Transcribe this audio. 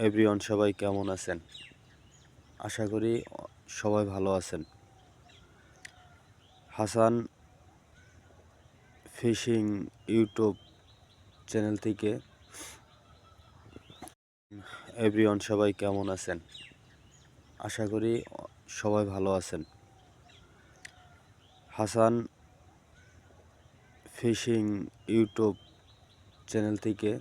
Everyone সবাই কেমন আছেন? আশা করি সবাই ভালো আছেন। হাসান ফিশিং ইউটিউব চ্যানেল থেকে এভরিওয়ান সবাই কেমন আছেন? আশা করি সবাই ভালো আছেন। হাসান ফিশিং ইউটিউব চ্যানেল থেকে